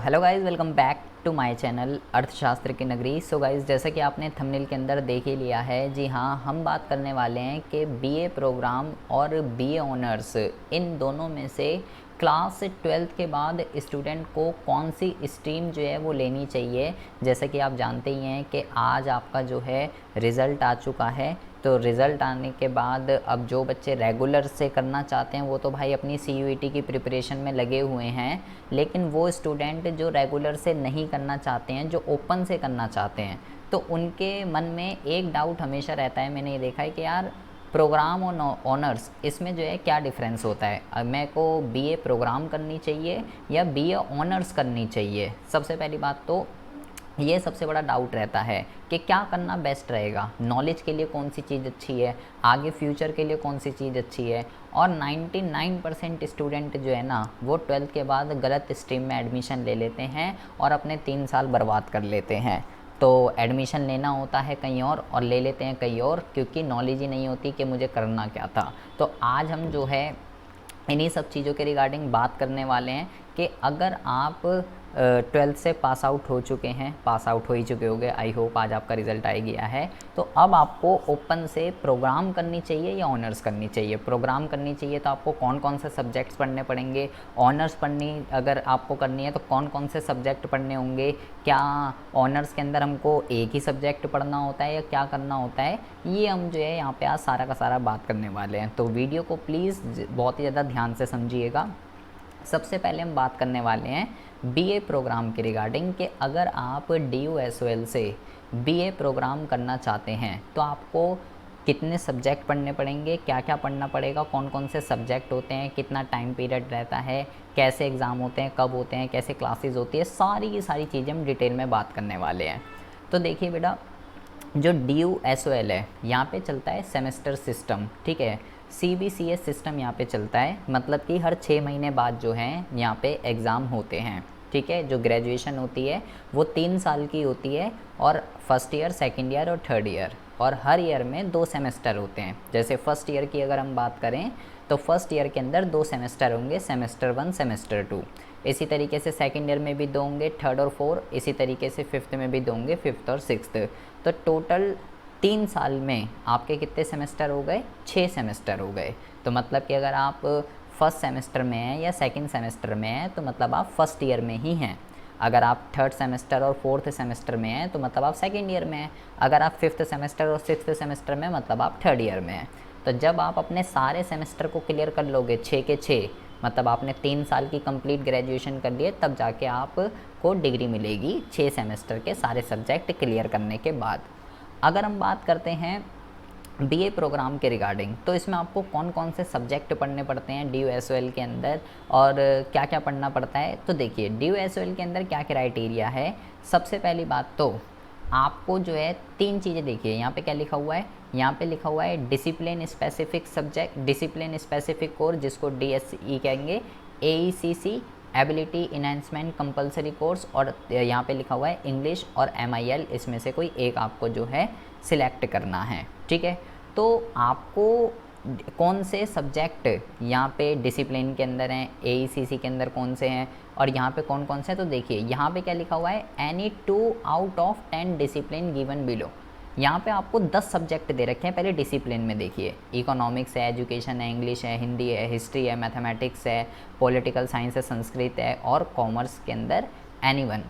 Hello guys, welcome back to my channel अर्थशास्त्र की नगरी। सो गाइज़, जैसा कि आपने थंबनेल के अंदर देख ही लिया है, जी हाँ, हम बात करने वाले हैं कि बीए प्रोग्राम और बीए ऑनर्स इन दोनों में से क्लास 12th के बाद स्टूडेंट को कौन सी स्ट्रीम जो है वो लेनी चाहिए। जैसे कि आप जानते ही हैं कि आज आपका जो है रिज़ल्ट आ चुका है। तो रिज़ल्ट आने के बाद अब जो बच्चे रेगुलर से करना चाहते हैं वो तो भाई अपनी CUET की प्रिपरेशन में लगे हुए हैं, लेकिन वो स्टूडेंट जो रेगुलर से नहीं करना चाहते हैं, जो ओपन से करना चाहते हैं, तो उनके मन में एक डाउट हमेशा रहता है। मैंने ये देखा है कि यार प्रोग्राम और ऑनर्स इसमें जो है क्या डिफरेंस होता है। अब मेरे को बीए प्रोग्राम करनी चाहिए या बीए ऑनर्स करनी चाहिए। सबसे पहली बात तो ये सबसे बड़ा डाउट रहता है कि क्या करना बेस्ट रहेगा, नॉलेज के लिए कौन सी चीज़ अच्छी है, आगे फ्यूचर के लिए कौन सी चीज़ अच्छी है। और 99% स्टूडेंट जो है ना वो 12th के बाद गलत स्ट्रीम में एडमिशन ले लेते हैं और अपने 3 साल बर्बाद कर लेते हैं। तो एडमिशन लेना होता है कहीं और ले लेते हैं कहीं और, क्योंकि नॉलेज ही नहीं होती कि मुझे करना क्या था। तो आज हम जो है इन्हीं सब चीज़ों के रिगार्डिंग बात करने वाले हैं कि अगर आप 12th से पास आउट हो चुके हैं, पास आउट हो ही चुके होंगे, आई होप आज आपका रिज़ल्ट आ गया है, तो अब आपको ओपन से प्रोग्राम करनी चाहिए या ऑनर्स करनी चाहिए। प्रोग्राम करनी चाहिए तो आपको कौन कौन से सब्जेक्ट्स पढ़ने पड़ेंगे, ऑनर्स पढ़नी अगर आपको करनी है तो कौन कौन से सब्जेक्ट पढ़ने होंगे, क्या ऑनर्स के अंदर हमको एक ही सब्जेक्ट पढ़ना होता है या क्या करना होता है, ये हम जो है यहाँ पे आज सारा का सारा बात करने वाले हैं। तो वीडियो को प्लीज़ बहुत ही ज़्यादा ध्यान से समझिएगा। सबसे पहले हम बात करने वाले हैं बीए प्रोग्राम के रिगार्डिंग कि अगर आप DUSOL से बीए प्रोग्राम करना चाहते हैं तो आपको कितने सब्जेक्ट पढ़ने पड़ेंगे, क्या क्या पढ़ना पड़ेगा, कौन कौन से सब्जेक्ट होते हैं, कितना टाइम पीरियड रहता है, कैसे एग्ज़ाम होते हैं, कब होते हैं, कैसे क्लासेस होती है, सारी की सारी चीज़ें हम डिटेल में बात करने वाले हैं। तो देखिए बेटा, जो DUSOL है यहाँ पे चलता है सेमेस्टर सिस्टम, ठीक है। CBCS सिस्टम यहाँ पे चलता है, मतलब कि हर 6 महीने बाद जो है यहाँ पे एग्ज़ाम होते हैं, ठीक है। जो ग्रेजुएशन होती है वो 3 साल की होती है और फर्स्ट ईयर, सेकंड ईयर और थर्ड ईयर, और हर ईयर में 2 सेमेस्टर होते हैं। जैसे फर्स्ट ईयर की अगर हम बात करें तो फर्स्ट ईयर के अंदर 2 सेमेस्टर होंगे, सेमेस्टर 1, सेमेस्टर 2। इसी तरीके से सेकंड ईयर में भी 2 होंगे, थर्ड और 4। इसी तरीके से फिफ्थ में भी 2 होंगे, फिफ्थ और सिक्स्थ। तो टोटल 3 साल में आपके कितने सेमेस्टर हो गए? 6 सेमेस्टर हो गए। तो मतलब कि अगर आप फर्स्ट सेमेस्टर में हैं या सेकंड सेमेस्टर में हैं तो मतलब आप फर्स्ट ईयर में ही हैं। अगर आप थर्ड सेमेस्टर और फोर्थ सेमेस्टर में हैं तो मतलब आप सेकंड ईयर में हैं। अगर आप फिफ्थ सेमेस्टर और सिक्स्थ सेमेस्टर में मतलब आप थर्ड ईयर में हैं। तो जब आप अपने सारे सेमेस्टर को क्लियर कर लोगे 6 के 6, मतलब आपने 3 साल की कंप्लीट ग्रेजुएशन कर लिए, तब जाके आपको डिग्री मिलेगी 6 सेमेस्टर के सारे सब्जेक्ट क्लियर करने के बाद। अगर हम बात करते हैं बीए प्रोग्राम के रिगार्डिंग, तो इसमें आपको कौन कौन से सब्जेक्ट पढ़ने पड़ते हैं DUSOL के अंदर और क्या क्या पढ़ना पड़ता है। तो देखिए, DUSOL के अंदर क्या क्राइटेरिया है। सबसे पहली बात तो आपको जो है 3 चीज़ें, देखिए यहाँ पे क्या लिखा हुआ है, यहाँ पे लिखा हुआ है discipline specific subject, discipline specific course जिसको DSE कहेंगे, AECC ability enhancement compulsory course, और यहाँ पे लिखा हुआ है इंग्लिश और MIL, इसमें से कोई एक आपको जो है सिलेक्ट करना है, ठीक है। तो आपको कौन से सब्जेक्ट यहाँ पे डिसिप्लिन के अंदर हैं, AECC के अंदर कौन से हैं और यहाँ पे कौन कौन से हैं, तो देखिए यहाँ पे क्या लिखा हुआ है, any 2 out of 10 discipline given below. यहाँ पे आपको 10 सब्जेक्ट दे रखे हैं। पहले डिसिप्लिन में देखिए, इकोनॉमिक्स है, एजुकेशन है, इंग्लिश है, हिंदी है, हिस्ट्री है, मैथमेटिक्स है, पॉलिटिकल साइंस है, संस्कृत है, और कॉमर्स के अंदर एनीवन।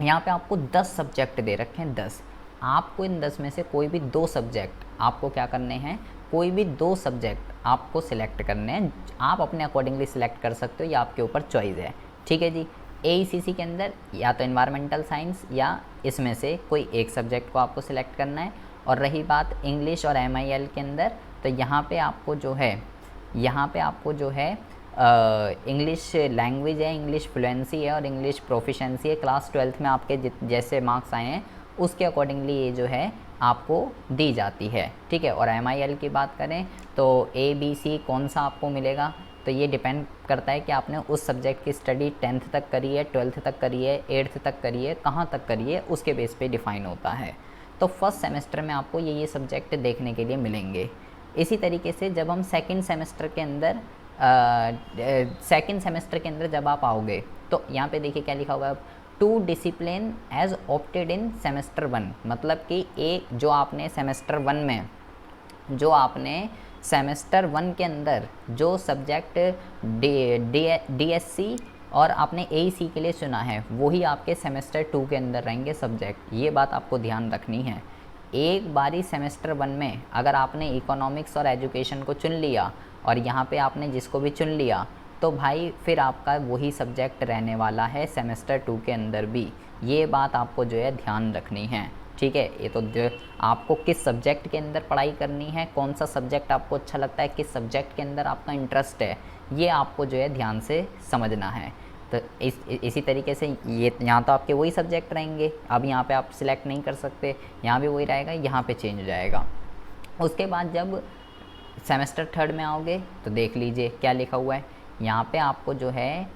यहाँ पे आपको 10 सब्जेक्ट दे रखे हैं, 10। आपको इन 10 में से कोई भी 2 सब्जेक्ट आपको क्या करने हैं, कोई भी 2 सब्जेक्ट आपको सिलेक्ट करने हैं। आप अपने अकॉर्डिंगली सिलेक्ट कर सकते हो, या आपके ऊपर चॉइस है, ठीक है जी। AECC के अंदर या तो इन्वायरमेंटल साइंस या इसमें से कोई एक सब्जेक्ट को आपको सिलेक्ट करना है। और रही बात इंग्लिश और MIL के अंदर, तो यहाँ पे आपको जो है, यहाँ पे आपको जो है इंग्लिश लैंग्वेज है, इंग्लिश फ्लुएंसी है और इंग्लिश प्रोफिशेंसी है। क्लास 12th में आपके जैसे मार्क्स आए हैं उसके अकॉर्डिंगली ये जो है आपको दी जाती है, ठीक है। और MIL की बात करें तो ABC कौन सा आपको मिलेगा, तो ये डिपेंड करता है कि आपने उस सब्जेक्ट की स्टडी 10th तक करी है, 12th तक करी है, 8th तक करी है, कहाँ तक करी है, उसके बेस पे डिफ़ाइन होता है। तो फर्स्ट सेमेस्टर में आपको ये सब्जेक्ट देखने के लिए मिलेंगे। इसी तरीके से जब हम सेकंड सेमेस्टर के अंदर जब आप आओगे तो यहाँ पे देखिए क्या लिखा हुआ है, two discipline as opted in semester 1, मतलब कि एक जो आपने सेमेस्टर 1 में, जो आपने सेमेस्टर 1 के अंदर जो सब्जेक्ट डीएससी और आपने एईसी के लिए चुना है, वही आपके सेमेस्टर 2 के अंदर रहेंगे सब्जेक्ट। ये बात आपको ध्यान रखनी है। एक बारी सेमेस्टर 1 में अगर आपने इकोनॉमिक्स और एजुकेशन को चुन लिया और यहाँ पे आपने जिसको भी चुन लिया, तो भाई फिर आपका वही सब्जेक्ट रहने वाला है सेमेस्टर 2 के अंदर भी। ये बात आपको जो है ध्यान रखनी है, ठीक है। ये तो जो आपको किस सब्जेक्ट के अंदर पढ़ाई करनी है, कौन सा सब्जेक्ट आपको अच्छा लगता है, किस सब्जेक्ट के अंदर आपका इंटरेस्ट है, ये आपको जो है ध्यान से समझना है। तो इसी तरीके से ये यहाँ तो आपके वही सब्जेक्ट रहेंगे, अब यहाँ पे आप सिलेक्ट नहीं कर सकते, यहाँ भी वही रहेगा, यहाँ पे चेंज हो जाएगा। उसके बाद जब सेमेस्टर 3 में आओगे तो देख लीजिए क्या लिखा हुआ है, यहाँ पे आपको जो है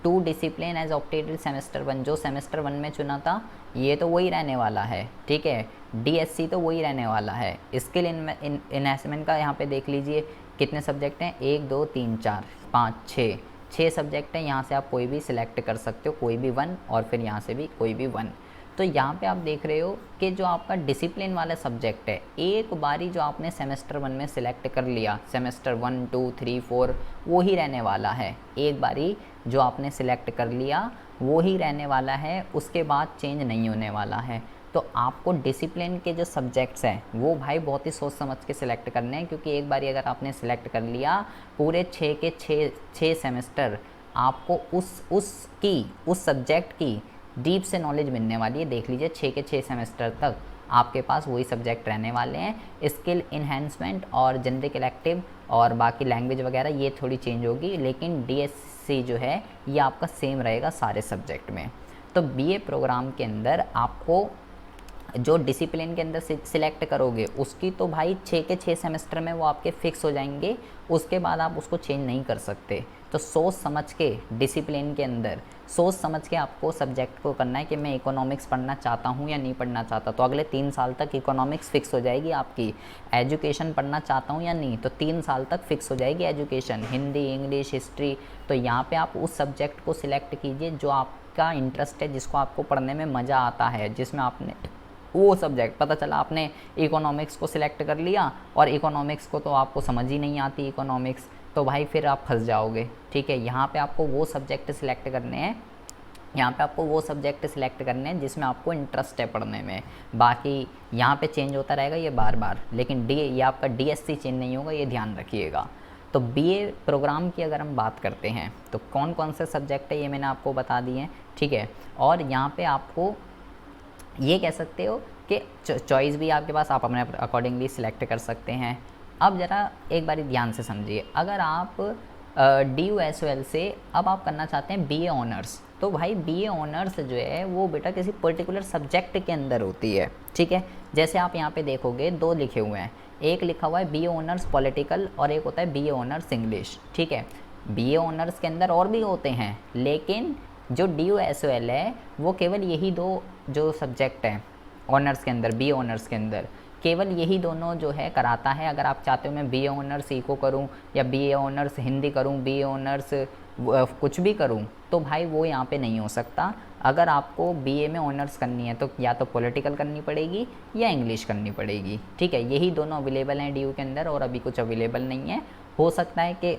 two discipline as opted semester 1, जो सेमेस्टर 1 में चुना था ये तो वही रहने वाला है, ठीक है। डीएससी तो वही रहने वाला है। स्किल इन्हेंसमेंट का यहाँ पे देख लीजिए कितने सब्जेक्ट हैं, 1 2 3 4 5 6 सब्जेक्ट हैं। यहाँ से आप कोई भी सिलेक्ट कर सकते हो, कोई भी 1, और फिर यहाँ से भी कोई भी 1। तो यहाँ पे आप देख रहे हो कि जो आपका डिसिप्लिन वाला सब्जेक्ट है, एक बारी जो आपने सेमेस्टर 1 में सिलेक्ट कर लिया, सेमेस्टर 1 2 3 4 वो ही रहने वाला है। एक बारी जो आपने सिलेक्ट कर लिया वो ही रहने वाला है, उसके बाद चेंज नहीं होने वाला है। तो आपको डिसिप्लिन के जो सब्जेक्ट्स हैं वो भाई बहुत ही सोच समझ के सिलेक्ट करने हैं, क्योंकि एक बारी अगर आपने सिलेक्ट कर लिया, पूरे 6 के 6 सेमेस्टर आपको उस सब्जेक्ट की डीप से नॉलेज मिलने वाली है। देख लीजिए 6 के 6 सेमेस्टर तक आपके पास वही सब्जेक्ट रहने वाले हैं। स्किल इन्हेंसमेंट और जेनरिक इलेक्टिव और बाकी लैंग्वेज वगैरह ये थोड़ी चेंज होगी, लेकिन डीएससी जो है ये आपका सेम रहेगा सारे सब्जेक्ट में। तो बीए प्रोग्राम के अंदर आपको जो डिसिप्लिन के अंदर सिलेक्ट करोगे उसकी तो भाई 6 के 6 सेमेस्टर में वो आपके फिक्स हो जाएंगे, उसके बाद आप उसको चेंज नहीं कर सकते। तो सोच समझ के डिसिप्लिन के अंदर सोच समझ के आपको सब्जेक्ट को करना है कि मैं इकोनॉमिक्स पढ़ना चाहता हूँ या नहीं पढ़ना चाहता, तो अगले 3 साल तक इकोनॉमिक्स फ़िक्स हो जाएगी आपकी। एजुकेशन पढ़ना चाहता हूँ या नहीं, तो 3 साल तक फ़िक्स हो जाएगी एजुकेशन, हिंदी इंग्लिश हिस्ट्री। तो यहाँ पे आप उस सब्जेक्ट को सिलेक्ट कीजिए जो आपका इंटरेस्ट है, जिसको आपको पढ़ने में मज़ा आता है, जिसमें आपने वो सब्जेक्ट, पता चला आपने इकोनॉमिक्स को सिलेक्ट कर लिया और इकोनॉमिक्स को तो आपको समझ ही नहीं आती इकोनॉमिक्स, तो भाई फिर आप फंस जाओगे, ठीक है। यहाँ पे आपको वो सब्जेक्ट सिलेक्ट करने हैं, यहाँ पे आपको वो सब्जेक्ट सिलेक्ट करने हैं जिसमें आपको इंटरेस्ट है पढ़ने में। बाकी यहाँ पे चेंज होता रहेगा ये बार बार, लेकिन ये आपका डीएससी चेंज नहीं होगा, ये ध्यान रखिएगा। तो बीए प्रोग्राम की अगर हम बात करते हैं तो कौन कौन से सब्जेक्ट है ये मैंने आपको बता दिए हैं, ठीक है। और यहाँ पे आपको ये कह सकते हो कि चॉइस भी आपके पास, आप अपने अकॉर्डिंगली सिलेक्ट कर सकते हैं। अब ज़रा एक बारी ध्यान से समझिए, अगर आप DUSOL से अब आप करना चाहते हैं बीए ऑनर्स, तो भाई बीए ऑनर्स जो है वो बेटा किसी पर्टिकुलर सब्जेक्ट के अंदर होती है, ठीक है। जैसे आप यहाँ पे देखोगे 2 लिखे हुए हैं, एक लिखा हुआ है बीए ऑनर्स पॉलिटिकल और एक होता है बीए ऑनर्स इंग्लिश, ठीक है। बीए ऑनर्स के अंदर और भी होते हैं, लेकिन जो DUSOL है वो केवल यही 2 जो सब्जेक्ट हैं ऑनर्स के अंदर, बीए ऑनर्स के अंदर केवल यही दोनों जो है कराता है। अगर आप चाहते हो मैं बीए ऑनर्स इको करूं या बीए ऑनर्स हिंदी करूं, बीए ऑनर्स कुछ भी करूं, तो भाई वो यहाँ पे नहीं हो सकता। अगर आपको बीए में ऑनर्स करनी है तो या तो पॉलिटिकल करनी पड़ेगी या इंग्लिश करनी पड़ेगी, ठीक है। यही दोनों अवेलेबल हैं DU के अंदर, और अभी कुछ अवेलेबल नहीं है। हो सकता है कि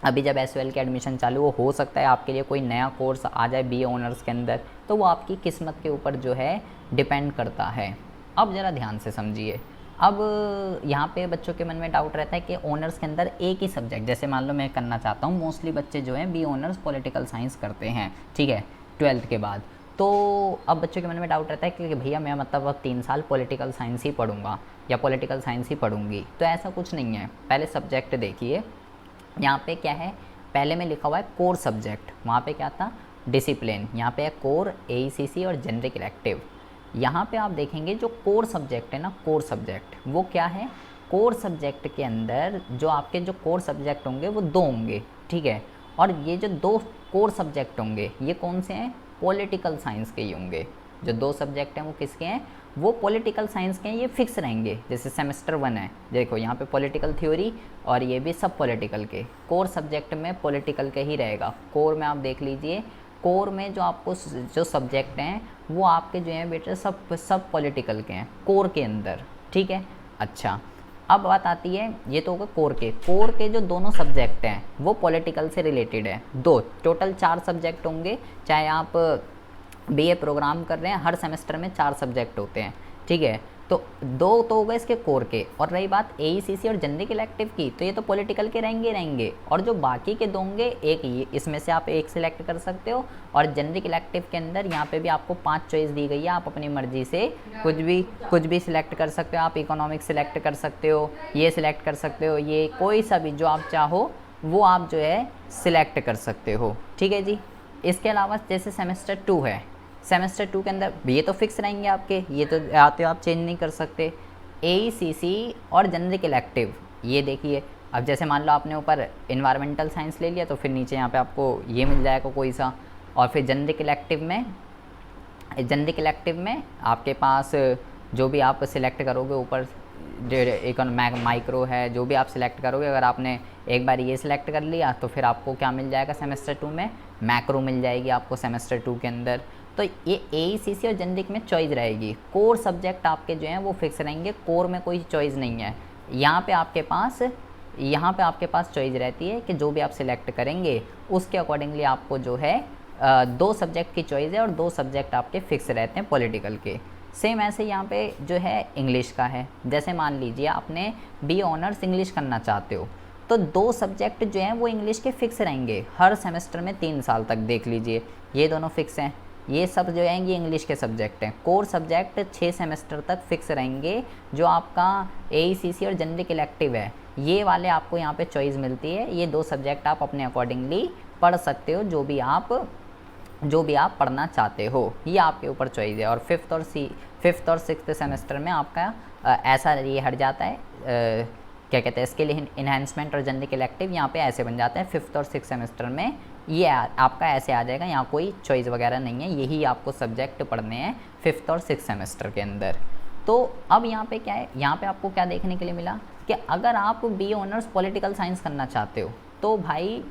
अभी जब SOL के एडमिशन चालू हो सकता है आपके लिए कोई नया कोर्स आ जाए बीए ऑनर्स के अंदर, तो वो आपकी किस्मत के ऊपर जो है डिपेंड करता है। अब ज़रा ध्यान से समझिए, अब यहाँ पे बच्चों के मन में डाउट रहता है कि ऑनर्स के अंदर एक ही सब्जेक्ट, जैसे मान लो मैं करना चाहता हूँ, मोस्टली बच्चे जो हैं बीए ऑनर्स पॉलिटिकल साइंस करते हैं, ठीक है, 12th के बाद। तो अब बच्चों के मन में डाउट रहता है कि भैया मैं मतलब अब 3 साल पॉलिटिकल साइंस ही पढ़ूंगा या पॉलिटिकल साइंस ही पढ़ूंगी, तो ऐसा कुछ नहीं है। पहले सब्जेक्ट देखिए, यहाँ पे क्या है, पहले में लिखा हुआ है कोर सब्जेक्ट, वहाँ पे क्या था डिसिप्लिन, यहाँ पे है कोर, AECC और जेनरिक इलेक्टिव। यहाँ पे आप देखेंगे जो कोर सब्जेक्ट है ना, कोर सब्जेक्ट वो क्या है, कोर सब्जेक्ट के अंदर जो आपके जो कोर सब्जेक्ट होंगे वो 2 होंगे, ठीक है। और ये जो 2 कोर सब्जेक्ट होंगे ये कौन से हैं, पॉलिटिकल साइंस के ही होंगे। जो 2 सब्जेक्ट हैं वो किसके हैं, वो पॉलिटिकल साइंस के हैं, ये फिक्स रहेंगे। जैसे सेमेस्टर 1 है, देखो यहाँ पे पॉलिटिकल थ्योरी और ये भी सब पॉलिटिकल के, कोर सब्जेक्ट में पॉलिटिकल के ही रहेगा। कोर में आप देख लीजिए कोर में जो आपको जो सब्जेक्ट हैं वो आपके जो हैं बेटा सब पॉलिटिकल के हैं कोर के अंदर, ठीक है। अच्छा, अब बात आती है, ये तो होगा कोर के जो दोनों सब्जेक्ट हैं वो पॉलिटिकल से रिलेटेड है। दो टोटल 4 सब्जेक्ट होंगे, चाहे आप बीए प्रोग्राम कर रहे हैं, हर सेमेस्टर में 4 सब्जेक्ट होते हैं, ठीक है। तो 2 तो हो गए इसके कोर के, और रही बात एईसीसी और जनरल इलेक्टिव की, तो ये तो पॉलिटिकल के रहेंगे, और जो बाकी के 2 होंगे, एक ये इसमें से आप एक सिलेक्ट कर सकते हो, और जनरल इलेक्टिव के अंदर यहाँ पे भी आपको 5 चॉइस दी गई है, आप अपनी मर्जी से कुछ भी सिलेक्ट कर सकते हो। आप इकोनॉमिक्स सिलेक्ट कर सकते हो, ये सिलेक्ट कर सकते हो, ये कोई सा भी जो आप चाहो वो आप जो है सिलेक्ट कर सकते हो, ठीक है जी। इसके अलावा जैसे सेमेस्टर 2 है, सेमेस्टर 2 के अंदर ये तो फिक्स रहेंगे आपके, ये तो आते हो आप चेंज नहीं कर सकते। एईसीसी और जनरल इलेक्टिव, ये देखिए, अब जैसे मान लो आपने ऊपर इन्वायरमेंटल साइंस ले लिया तो फिर नीचे यहाँ पे आपको ये मिल जाएगा कोई सा, और फिर जनरल इलेक्टिव में आपके पास जो भी आप सिलेक्ट करोगे ऊपर माइक्रो है, जो भी आप सिलेक्ट करोगे, अगर आपने एक बार ये सिलेक्ट कर लिया तो फिर आपको क्या मिल जाएगा सेमेस्टर 2 में, मैक्रो मिल जाएगी आपको सेमेस्टर 2 के अंदर। तो ये एईसीसी और जनरिक में चॉइस रहेगी। कोर सब्जेक्ट आपके जो हैं वो फिक्स रहेंगे, कोर में कोई चॉइस नहीं है। यहाँ पे आपके पास चॉइस रहती है कि जो भी आप सिलेक्ट करेंगे उसके अकॉर्डिंगली आपको जो है 2 सब्जेक्ट की चॉइस है, और 2 सब्जेक्ट आपके फिक्स रहते हैं पॉलिटिकल के। सेम ऐसे यहाँ पे जो है इंग्लिश का है, जैसे मान लीजिए आपने बीए ऑनर्स इंग्लिश करना चाहते हो, तो 2 सब्जेक्ट जो हैं वो इंग्लिश के फिक्स रहेंगे हर सेमेस्टर में 3 साल तक। देख लीजिए ये दोनों फिक्स हैं, ये सब जो हैं ये इंग्लिश के सब्जेक्ट हैं। कोर सब्जेक्ट 6 सेमेस्टर तक फिक्स रहेंगे। जो आपका एईसीसी और जनरल इलेक्टिव है, ये वाले आपको यहाँ पे चॉइस मिलती है, ये 2 सब्जेक्ट आप अपने अकॉर्डिंगली पढ़ सकते हो, जो भी आप पढ़ना चाहते हो, ये आपके ऊपर चॉइस है। और फिफ्थ और सिक्स्थ सेमेस्टर में आपका ऐसा ये हट जाता है, क्या कहते हैं, स्किल इन्हांसमेंट और जनरल इलेक्टिव यहाँ पे ऐसे बन जाते हैं। फिफ्थ और सिक्स्थ सेमेस्टर में ये आपका ऐसे आ जाएगा, यहाँ कोई चॉइस वगैरह नहीं है, यही आपको सब्जेक्ट पढ़ने हैं फिफ्थ और सिक्स्थ सेमेस्टर के अंदर। तो अब यहाँ पे क्या है, यहाँ पे आपको क्या देखने के लिए मिला कि अगर आप बीए ऑनर्स पॉलिटिकल साइंस करना चाहते हो तो भाई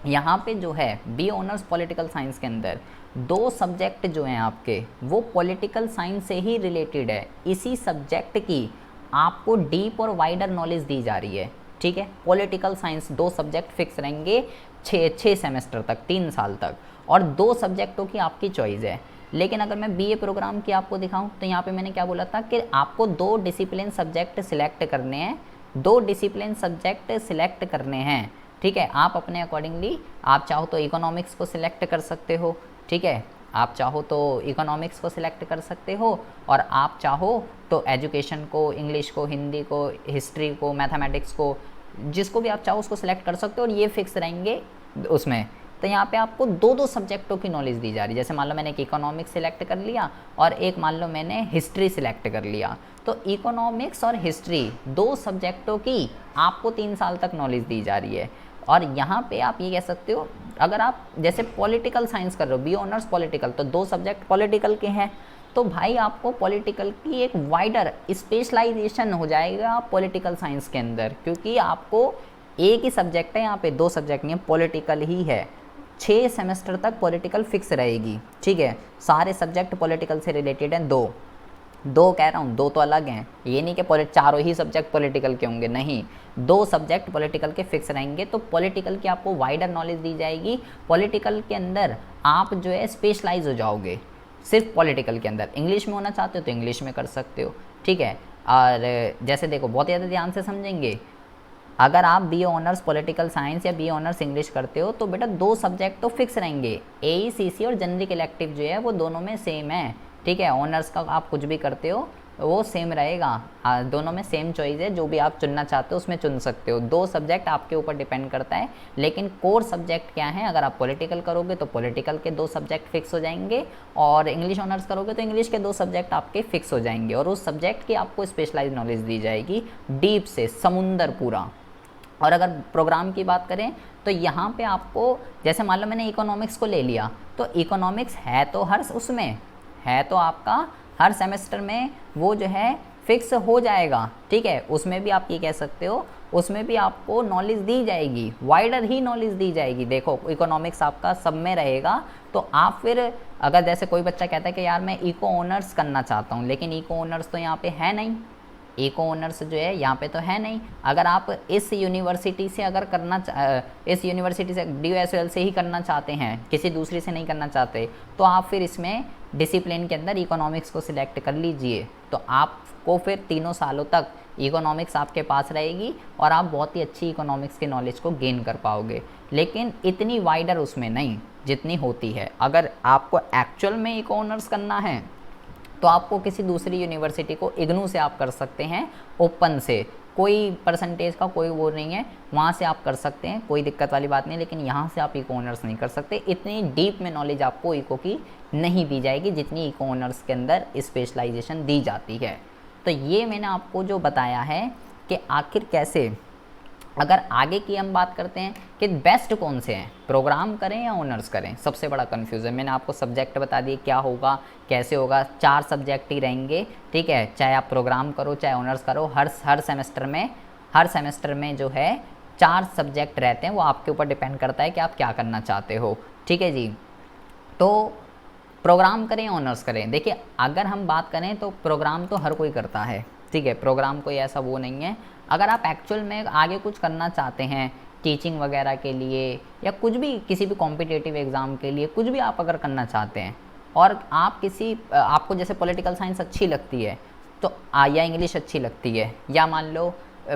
यहाँ पे जो है बी ऑनर्स पॉलिटिकल साइंस के अंदर 2 सब्जेक्ट जो हैं आपके वो पॉलिटिकल साइंस से ही रिलेटेड है। इसी सब्जेक्ट की आपको डीप और वाइडर नॉलेज दी जा रही है, ठीक है। पॉलिटिकल साइंस 2 सब्जेक्ट फिक्स रहेंगे 6 सेमेस्टर तक, 3 साल तक, और 2 सब्जेक्टों की आपकी चॉइस है। लेकिन अगर मैं बीए प्रोग्राम की आपको दिखाऊं तो यहाँ पे मैंने क्या बोला था कि आपको 2 डिसिप्लिन सब्जेक्ट सिलेक्ट करने हैं, 2 डिसिप्लिन सब्जेक्ट सिलेक्ट करने हैं, ठीक है। आप अपने अकॉर्डिंगली आप चाहो तो इकोनॉमिक्स को सिलेक्ट कर सकते हो, ठीक है, आप चाहो तो इकोनॉमिक्स को सिलेक्ट कर सकते हो, और आप चाहो तो एजुकेशन को, इंग्लिश को, हिंदी को, हिस्ट्री को, मैथमेटिक्स को, जिसको भी आप चाहो उसको सिलेक्ट कर सकते हो, और ये फिक्स रहेंगे उसमें। तो यहाँ पे आपको 2 सब्जेक्टों की नॉलेज दी जा रही है। जैसे मान लो मैंने एक इकोनॉमिक्स सिलेक्ट कर लिया और एक मान लो मैंने हिस्ट्री सिलेक्ट कर लिया, तो इकोनॉमिक्स और हिस्ट्री 2 सब्जेक्टों की आपको 3 साल तक नॉलेज दी जा रही है। और यहाँ पे आप ये कह सकते हो, अगर आप जैसे पॉलिटिकल साइंस कर रहे हो, बी ऑनर्स पॉलिटिकल, तो 2 सब्जेक्ट पॉलिटिकल के हैं, तो भाई आपको पॉलिटिकल की एक वाइडर स्पेशलाइजेशन हो जाएगा पॉलिटिकल साइंस के अंदर, क्योंकि आपको एक ही सब्जेक्ट है, यहाँ पे 2 सब्जेक्ट नहीं है, पॉलिटिकल ही है। 6 सेमेस्टर तक पॉलिटिकल फिक्स रहेगी, ठीक है। सारे सब्जेक्ट पॉलिटिकल से रिलेटेड हैं, 2 कह रहा हूँ, 2 तो अलग हैं, ये नहीं कि चारों ही सब्जेक्ट पॉलिटिकल के होंगे, नहीं, 2 सब्जेक्ट पॉलिटिकल के फिक्स रहेंगे। तो पॉलिटिकल की आपको वाइडर नॉलेज दी जाएगी। पॉलिटिकल के अंदर आप जो है स्पेशलाइज हो जाओगे सिर्फ पॉलिटिकल के अंदर। इंग्लिश में होना चाहते हो तो इंग्लिश में कर सकते हो, ठीक है। और जैसे देखो, बहुत ज़्यादा ध्यान से समझेंगे, अगर आप बीए ऑनर्स पॉलिटिकल साइंस या बीए ऑनर्स इंग्लिश करते हो तो बेटा 2 सब्जेक्ट तो फिक्स रहेंगे। एईसीसी और जनरल इलेक्टिव जो है वो दोनों में सेम है, ठीक है। ऑनर्स का आप कुछ भी करते हो वो सेम रहेगा, दोनों में सेम चॉइस है, जो भी आप चुनना चाहते हो उसमें चुन सकते हो। 2 सब्जेक्ट आपके ऊपर डिपेंड करता है। लेकिन कोर सब्जेक्ट क्या है, अगर आप पॉलिटिकल करोगे तो पॉलिटिकल के 2 सब्जेक्ट फिक्स हो जाएंगे, और इंग्लिश ऑनर्स करोगे तो इंग्लिश के 2 सब्जेक्ट आपके फिक्स हो जाएंगे, और उस सब्जेक्ट की आपको स्पेशलाइज नॉलेज दी जाएगी, डीप से समुंदर पूरा। और अगर प्रोग्राम की बात करें तो यहाँ पे आपको, जैसे मान लो मैंने इकोनॉमिक्स को ले लिया, तो इकोनॉमिक्स है तो उसमें है तो आपका हर सेमेस्टर में वो जो है फिक्स हो जाएगा, ठीक है। उसमें भी आप ये कह सकते हो उसमें भी आपको नॉलेज दी जाएगी, वाइडर ही नॉलेज दी जाएगी। देखो इकोनॉमिक्स आपका सब में रहेगा, तो आप फिर अगर जैसे कोई बच्चा कहता है कि यार मैं इको ऑनर्स करना चाहता हूँ, लेकिन इको ऑनर्स तो यहाँ पे है नहीं, इको ऑनर्स जो है यहाँ पे तो है नहीं। अगर आप इस यूनिवर्सिटी से अगर इस यूनिवर्सिटी से DUSL से ही करना चाहते हैं, किसी दूसरी से नहीं करना चाहते, तो आप फिर इसमें डिसिप्लिन के अंदर इकोनॉमिक्स को सिलेक्ट कर लीजिए। तो आपको फिर 3 सालों तक इकोनॉमिक्स आपके पास रहेगी और आप बहुत ही अच्छी इकोनॉमिक्स की नॉलेज को गेन कर पाओगे, लेकिन इतनी वाइडर उसमें नहीं जितनी होती है। अगर आपको एक्चुअल में इको ऑनर्स करना है तो आपको किसी दूसरी यूनिवर्सिटी को इग्नू से आप कर सकते हैं, ओपन से, कोई परसेंटेज का कोई वो नहीं है, वहाँ से आप कर सकते हैं, कोई दिक्कत वाली बात नहीं। लेकिन यहाँ से आप इको ऑनर्स नहीं कर सकते, इतनी डीप में नॉलेज आपको इको की नहीं दी जाएगी जितनी इको ऑनर्स के अंदर स्पेशलाइजेशन दी जाती है। तो ये मैंने आपको जो बताया है कि आखिर कैसे, अगर आगे की हम बात करते हैं कि बेस्ट कौन से हैं, प्रोग्राम करें या ऑनर्स करें, सबसे बड़ा कन्फ्यूज़न। मैंने आपको सब्जेक्ट बता दिए क्या होगा कैसे होगा, 4 सब्जेक्ट ही रहेंगे, ठीक है, चाहे आप प्रोग्राम करो चाहे ऑनर्स करो। हर सेमेस्टर में जो है 4 सब्जेक्ट रहते हैं, वो आपके ऊपर डिपेंड करता है कि आप क्या करना चाहते हो, ठीक है जी। तो प्रोग्राम करें ऑनर्स करें, देखिए अगर हम बात करें तो प्रोग्राम तो हर कोई करता है, ठीक है, प्रोग्राम कोई ऐसा वो नहीं है। अगर आप एक्चुअल में आगे कुछ करना चाहते हैं टीचिंग वगैरह के लिए या कुछ भी, किसी भी कॉम्पिटिटिव एग्ज़ाम के लिए, कुछ भी आप अगर करना चाहते हैं और आप आपको जैसे पॉलिटिकल साइंस अच्छी लगती है तो या इंग्लिश अच्छी लगती है, या मान लो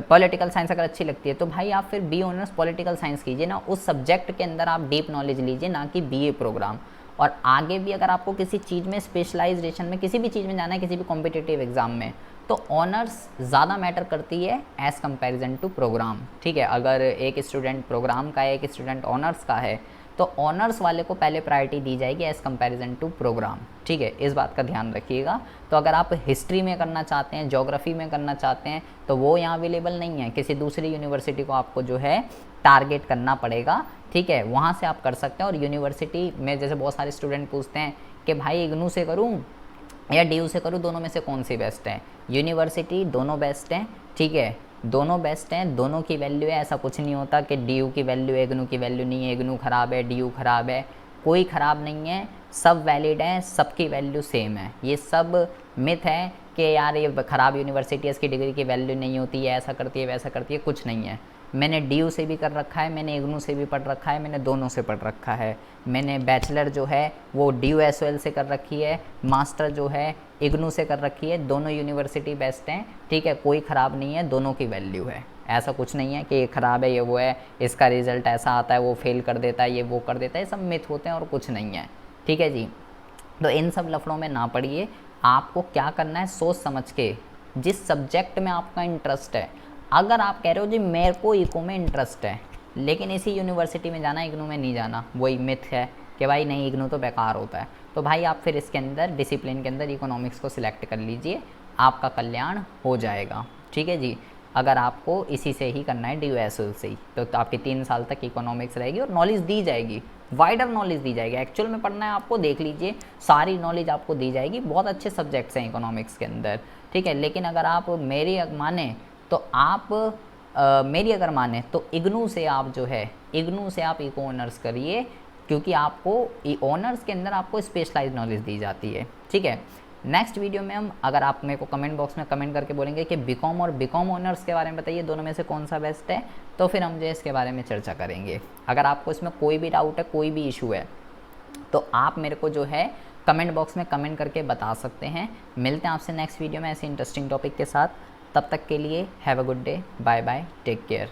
पॉलिटिकल साइंस अगर अच्छी लगती है, तो भाई आप फिर बी ऑनर्स पॉलिटिकल साइंस कीजिए ना, उस सब्जेक्ट के अंदर आप डीप नॉलेज लीजिए, ना कि BA प्रोग्राम। और आगे भी अगर आपको किसी चीज़ में स्पेशलाइजेशन में, किसी भी चीज़ में जाना है, किसी भी कॉम्पिटिटिव एग्ज़ाम में, तो ऑनर्स ज़्यादा मैटर करती है एज़ कंपैरिजन टू प्रोग्राम, ठीक है। अगर एक स्टूडेंट प्रोग्राम का है, एक स्टूडेंट ऑनर्स का है, तो ऑनर्स वाले को पहले प्रायोरिटी दी जाएगी एज़ कंपैरिजन टू प्रोग्राम, ठीक है, इस बात का ध्यान रखिएगा। तो अगर आप हिस्ट्री में करना चाहते हैं, ज्योग्राफी में करना चाहते हैं, तो वो यहाँ अवेलेबल नहीं है, किसी दूसरी यूनिवर्सिटी को आपको जो है टारगेट करना पड़ेगा, ठीक है, वहाँ से आप कर सकते हैं। और यूनिवर्सिटी में जैसे बहुत सारे स्टूडेंट पूछते हैं कि भाई इग्नू से करूँ या DU से करूँ, दोनों में से कौन सी बेस्ट है। यूनिवर्सिटी दोनों बेस्ट हैं, ठीक है, दोनों बेस्ट हैं, दोनों की वैल्यू है। ऐसा कुछ नहीं होता कि DU की वैल्यू है इग्नू की वैल्यू नहीं है, इग्नू ख़राब है DU ख़राब है, कोई ख़राब नहीं है, सब वैलिड हैं, सबकी वैल्यू सेम है। ये सब मिथ है कि यार ये ख़राब यूनिवर्सिटी है, इसकी डिग्री की वैल्यू नहीं होती है, ऐसा करती है वैसा करती है, कुछ नहीं है। मैंने DU से भी कर रखा है, मैंने इग्नू से भी पढ़ रखा है, मैंने दोनों से पढ़ रखा है। मैंने बैचलर जो है वो DUSL से कर रखी है, मास्टर जो है इग्नू से कर रखी है, दोनों यूनिवर्सिटी बेस्ट हैं, ठीक है, कोई ख़राब नहीं है, दोनों की वैल्यू है। ऐसा कुछ नहीं है कि ये ख़राब है ये वो है, इसका रिज़ल्ट ऐसा आता है वो फेल कर देता है, ये वो कर देता है, ये सब मिथ होते हैं और कुछ नहीं है, ठीक है जी। तो इन सब लफड़ों में ना पड़िए, आपको क्या करना है सोच समझ के, जिस सब्जेक्ट में आपका इंटरेस्ट है। अगर आप कह रहे हो जी मेरे को इको में इंटरेस्ट है लेकिन इसी यूनिवर्सिटी में जाना, इग्नू में नहीं जाना, वही मिथ है कि भाई नहीं इग्नू तो बेकार होता है, तो भाई आप फिर इसके अंदर डिसिप्लिन के अंदर इकोनॉमिक्स को सिलेक्ट कर लीजिए, आपका कल्याण हो जाएगा, ठीक है जी। अगर आपको इसी से ही करना है DUSL से ही, तो आपकी 3 साल तक इकोनॉमिक्स रहेगी और नॉलेज दी जाएगी, वाइडर नॉलेज दी जाएगी। एक्चुअल में पढ़ना है आपको, देख लीजिए, सारी नॉलेज आपको दी जाएगी, बहुत अच्छे सब्जेक्ट्स हैं इकोनॉमिक्स के अंदर, ठीक है। लेकिन अगर आप मेरी माने तो आप मेरी अगर माने तो इग्नू से आप जो है, इग्नू से आप इको ऑनर्स करिए, क्योंकि आपको ऑनर्स के अंदर आपको स्पेशलाइज नॉलेज दी जाती है, ठीक है। नेक्स्ट वीडियो में हम, अगर आप मेरे को कमेंट बॉक्स में कमेंट करके बोलेंगे कि बीकॉम और बीकॉम ऑनर्स के बारे में बताइए, दोनों में से कौन सा बेस्ट है, तो फिर हम जो है इसके बारे में चर्चा करेंगे। अगर आपको इसमें कोई भी डाउट है, कोई भी इशू है, तो आप मेरे को जो है कमेंट बॉक्स में कमेंट करके बता सकते हैं। मिलते हैं आपसे नेक्स्ट वीडियो में ऐसे इंटरेस्टिंग टॉपिक के साथ, तब तक के लिए have a good day, bye bye, take care.